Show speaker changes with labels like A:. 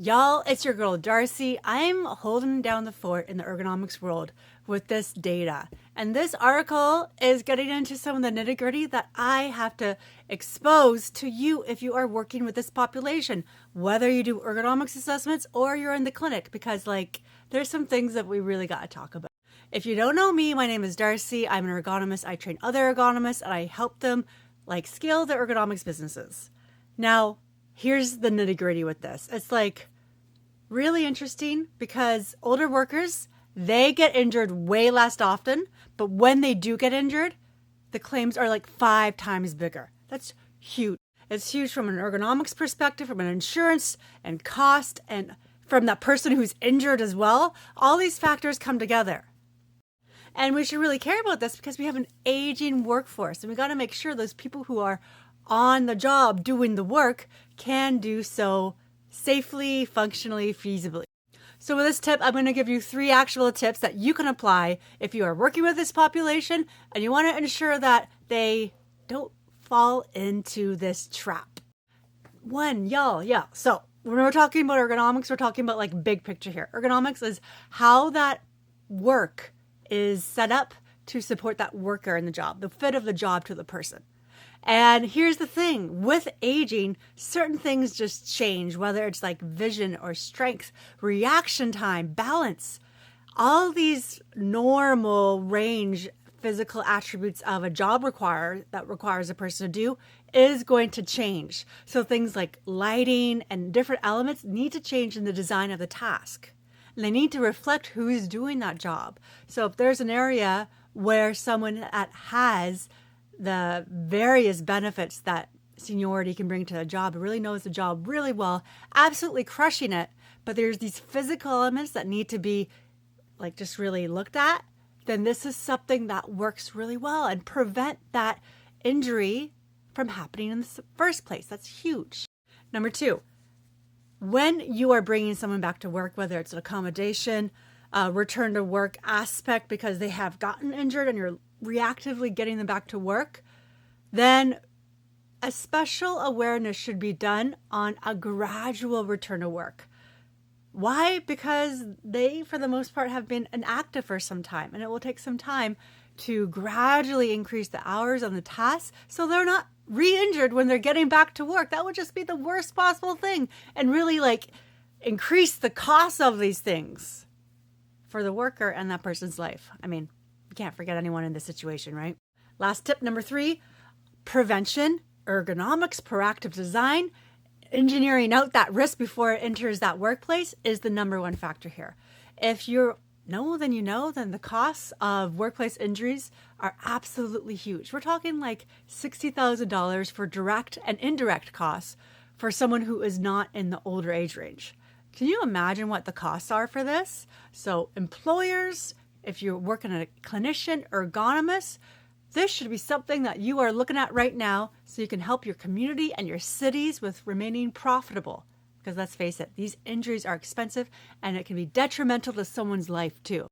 A: Y'all, it's your girl Darcy. I'm holding down the fort in the ergonomics world with this data. And this article is getting into some of the nitty gritty that I have to expose to you if you are working with this population, whether you do ergonomics assessments or you're in the clinic, because there's some things that we really got to talk about. If you don't know me, my name is Darcy. I'm an ergonomist. I train other ergonomists and I help them scale their ergonomics businesses. Now, here's the nitty gritty with this. It's really interesting because older workers, they get injured way less often, but when they do get injured, the claims are 5 times bigger. That's huge. It's huge from an ergonomics perspective, from an insurance and cost, and from that person who's injured as well. All these factors come together. And we should really care about this because we have an aging workforce and we got to make sure those people who are on the job doing the work can do so safely, functionally, feasibly. So with this tip, I'm going to give you 3 actual tips that you can apply if you are working with this population and you want to ensure that they don't fall into this trap. 1, y'all, yeah. So when we're talking about ergonomics, we're talking about big picture here. Ergonomics is how that work is set up to support that worker in the job, the fit of the job to the person. And here's the thing, with aging, certain things just change, whether it's vision or strength, reaction time, balance. All these normal range physical attributes of a job that requires a person to do is going to change. So things like lighting and different elements need to change in the design of the task. And they need to reflect who's doing that job. So if there's an area where someone that has the various benefits that seniority can bring to a job, really knows the job really well, absolutely crushing it, but there's these physical elements that need to be just really looked at, then this is something that works really well and prevent that injury from happening in the first place. That's huge. Number 2, when you are bringing someone back to work, whether it's an accommodation, return to work aspect because they have gotten injured and you're reactively getting them back to work, then a special awareness should be done on a gradual return to work. Why? Because they, for the most part, have been inactive for some time, and it will take some time to gradually increase the hours on the tasks so they're not re-injured when they're getting back to work. That would just be the worst possible thing and really increase the cost of these things for the worker and that person's life. I mean, you can't forget anyone in this situation, right? Last tip, number 3, prevention, ergonomics, proactive design, engineering out that risk before it enters that workplace is the number 1 factor here. If you know, then the costs of workplace injuries are absolutely huge. We're talking $60,000 for direct and indirect costs for someone who is not in the older age range. Can you imagine what the costs are for this? So employers, if you're working as a clinician, ergonomist, this should be something that you are looking at right now so you can help your community and your cities with remaining profitable. Because let's face it, these injuries are expensive and it can be detrimental to someone's life too.